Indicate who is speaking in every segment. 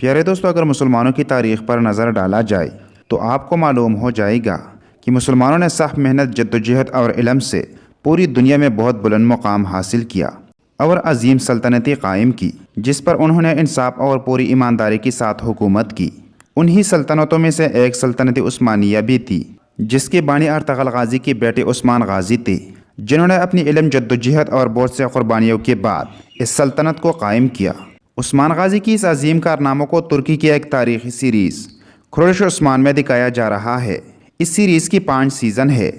Speaker 1: پیارے دوستو، اگر مسلمانوں کی تاریخ پر نظر ڈالا جائے تو آپ کو معلوم ہو جائے گا کہ مسلمانوں نے سخت محنت، جدوجہد اور علم سے پوری دنیا میں بہت بلند مقام حاصل کیا اور عظیم سلطنتیں قائم کی، جس پر انہوں نے انصاف اور پوری ایمانداری کے ساتھ حکومت کی۔ انہی سلطنتوں میں سے ایک سلطنت عثمانیہ بھی تھی، جس کے بانی ارطغرل غازی کے بیٹے عثمان غازی تھے، جنہوں نے اپنی علم، جدوجہد اور بہت سے قربانیوں کے بعد اس سلطنت کو قائم کیا۔ عثمان غازی کی اس عظیم کارناموں کو ترکی کی ایک تاریخی سیریز خورش عثمان میں دکھایا جا رہا ہے۔ اس سیریز کی 5 سیزن ہے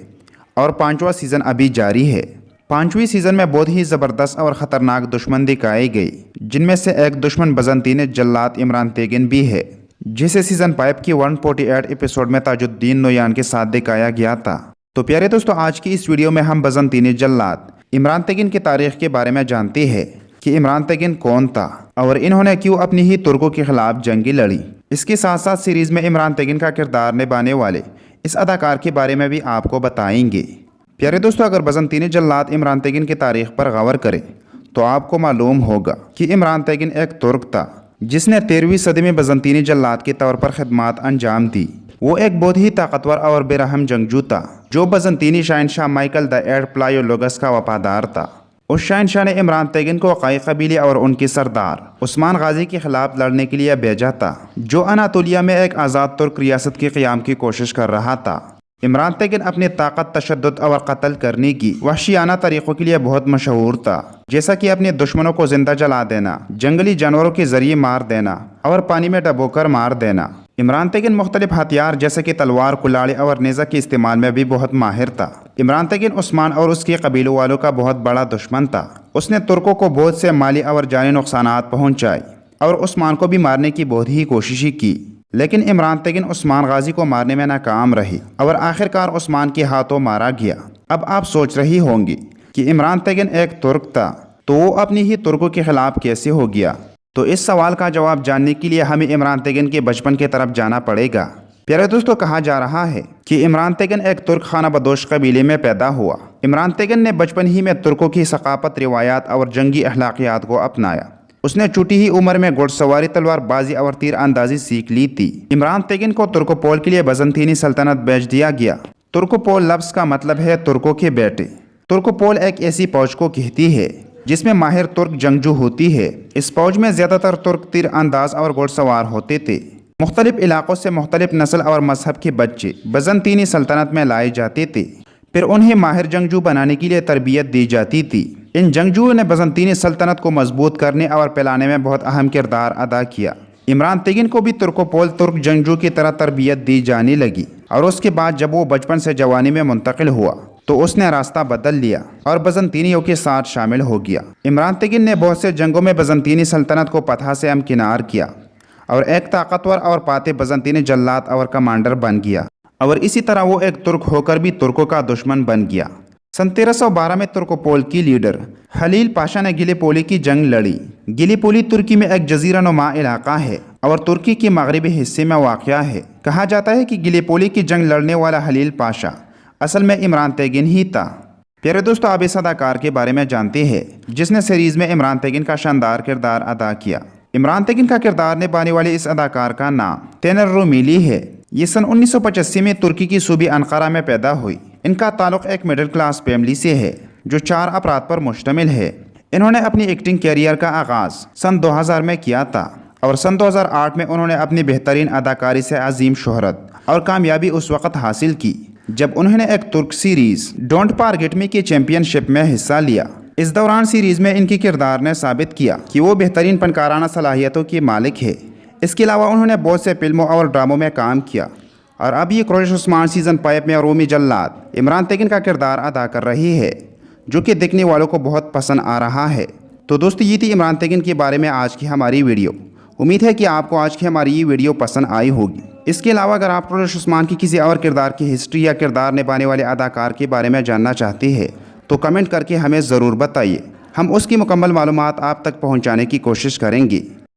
Speaker 1: اور 5واں سیزن ابھی جاری ہے۔ 5ویں سیزن میں بہت ہی زبردست اور خطرناک دشمن دکھائے گئے، جن میں سے ایک دشمن بزنطین جلاد عمران تیگن بھی ہے، جسے سیزن 5 کی 148 ایپیسوڈ میں تاج الدین نویان کے ساتھ دکھایا گیا تھا۔ تو پیارے دوستو، آج کی اس ویڈیو میں ہم بزنطین جلاد عمران تیگن کی تاریخ کے بارے میں جانتے ہیں کہ عمران تیگن کون تھا اور انہوں نے کیوں اپنی ہی ترکوں کے خلاف جنگیں لڑی۔ اس کے ساتھ ساتھ سیریز میں عمران تیگن کا کردار نبھانے والے اس اداکار کے بارے میں بھی آپ کو بتائیں گے۔ پیارے دوستو، اگر بزنطین جلاد عمران تیگن کی تاریخ پر غور کریں تو آپ کو معلوم ہوگا کہ عمران تیگن ایک ترک تھا جس نے 13ویں صدی میں بزنطین جلاد کے طور پر خدمات انجام دی۔ وہ ایک بہت ہی طاقتور اور بے رحم جنگجو تھا جو بزنطینی شہنشاہ مائیکل دی 8 پلایولوگس کا وفادار تھا۔ اس شہنشاہ نے عمران تیگن کو قائی قبیلے اور ان کے سردار عثمان غازی کے خلاف لڑنے کے لیے بھیجا تھا، جو اناطولیہ میں ایک آزاد ترک ریاست کے قیام کی کوشش کر رہا تھا۔ عمران تیگن اپنی طاقت، تشدد اور قتل کرنے کی وحشیانہ طریقوں کے لیے بہت مشہور تھا، جیسا کہ اپنے دشمنوں کو زندہ جلا دینا، جنگلی جانوروں کے ذریعے مار دینا اور پانی میں ڈبو کر مار دینا۔ عمران تیگن مختلف ہتھیار جیسے کہ تلوار، کلاڑی اور نیزہ کے استعمال میں بھی بہت ماہر تھا۔ عمران تیگن عثمان اور اس کے قبیلوں والوں کا بہت بڑا دشمن تھا۔ اس نے ترکوں کو بہت سے مالی اور جانی نقصانات پہنچائے اور عثمان کو بھی مارنے کی بہت ہی کوششیں کی، لیکن عمران تیگن عثمان غازی کو مارنے میں ناکام رہی اور آخرکار عثمان کے ہاتھوں مارا گیا۔ اب آپ سوچ رہی ہوں گی کہ عمران تیگن ایک ترک تھا تو وہ اپنی ہی ترکوں کے خلاف کیسے ہو گیا؟ تو اس سوال کا جواب جاننے کے لیے ہمیں عمران تیگن کے بچپن کی طرف جانا پڑے گا۔ پیارے دوستو، کہا جا رہا ہے کہ عمران تیگن ایک ترک خانہ بدوش قبیلے میں پیدا ہوا۔ عمران تیگن نے بچپن ہی میں ترکوں کی ثقافت، روایات اور جنگی اخلاقیات کو اپنایا۔ اس نے چھوٹی ہی عمر میں گھڑ سواری، تلوار بازی اور تیر اندازی سیکھ لی تھی۔ عمران تیگن کو ترکوپول کے لیے بزنطینی سلطنت بھیج دیا گیا۔ ترکوپول لفظ کا مطلب ہے ترکوں کے بیٹے۔ ترکوپول ایک ایسی فوج کو کہتی ہے جس میں ماہر ترک جنگجو ہوتی ہے۔ اس فوج میں زیادہ تر ترک تیر انداز اور گھڑ سوار ہوتے تھے۔ مختلف علاقوں سے مختلف نسل اور مذہب کے بچے بزنطینی سلطنت میں لائے جاتے تھے، پھر انہیں ماہر جنگجو بنانے کے لیے تربیت دی جاتی تھی۔ ان جنگجوؤں نے بزنطینی سلطنت کو مضبوط کرنے اور پھیلانے میں بہت اہم کردار ادا کیا۔ عمران تیگن کو بھی ترکوپول ترک جنگجو کی طرح تربیت دی جانے لگی اور اس کے بعد جب وہ بچپن سے جوانی میں منتقل ہوا تو اس نے راستہ بدل لیا اور بزنطینیوں کے ساتھ شامل ہو گیا۔ عمران تیگن نے بہت سے جنگوں میں بزنطینی سلطنت کو فتح سے ہمکنار کیا اور ایک طاقتور اور فاتح بزنطینی جلاد اور کمانڈر بن گیا، اور اسی طرح وہ ایک ترک ہو کر بھی ترکوں کا دشمن بن گیا۔ سن 1312 میں ترکوپول کی لیڈر خلیل پاشا نے گلی پولی کی جنگ لڑی۔ گلی پولی ترکی میں ایک جزیرہ نما علاقہ ہے اور ترکی کے مغربی حصے میں واقع ہے۔ کہا جاتا ہے کہ گلی پولی کی جنگ لڑنے والا خلیل پاشا اصل میں عمران تیگن ہی تھا۔ پیارے دوستو، آپ اس اداکار کے بارے میں جانتے ہیں جس نے سیریز میں عمران تیگن کا شاندار کردار ادا کیا۔ عمران تیگن کا کردار نبھانے والے اس اداکار کا نام تینر رومیلی ہے۔ یہ سن 1985 میں ترکی کی صوبے انقرہ میں پیدا ہوئی۔ ان کا تعلق ایک مڈل کلاس فیملی سے ہے جو 4 افراد پر مشتمل ہے۔ انہوں نے اپنی ایکٹنگ کیریئر کا آغاز سن 2000 میں کیا تھا اور سن 2008 میں انہوں نے اپنی بہترین اداکاری سے عظیم شہرت اور کامیابی اس وقت حاصل کی جب انہوں نے ایک ترک سیریز ڈونٹ فارگیٹ می کی چیمپئن شپ میں حصہ لیا۔ اس دوران سیریز میں ان کی کردار نے ثابت کیا کہ وہ بہترین فنکارانہ صلاحیتوں کے مالک ہے۔ اس کے علاوہ انہوں نے بہت سے فلموں اور ڈراموں میں کام کیا اور اب یہ خورش عثمان سیزن 5 میں رومی جلاد عمران تیگن کا کردار ادا کر رہی ہے، جو کہ دیکھنے والوں کو بہت پسند آ رہا ہے۔ تو دوستو، یہ تھی عمران تیگن کے بارے میں آج کی ہماری ویڈیو۔ امید ہے کہ آپ کو آج کی ہماری یہ ویڈیو پسند آئی ہوگی۔ اس کے علاوہ اگر آپ خورش عثمان کی کسی اور کردار کی ہسٹری یا کردار نبھانے والے اداکار کے بارے میں جاننا چاہتے ہیں تو کمنٹ کر کے ہمیں ضرور بتائیے۔ ہم اس کی مکمل معلومات آپ تک پہنچانے کی کوشش کریں گے۔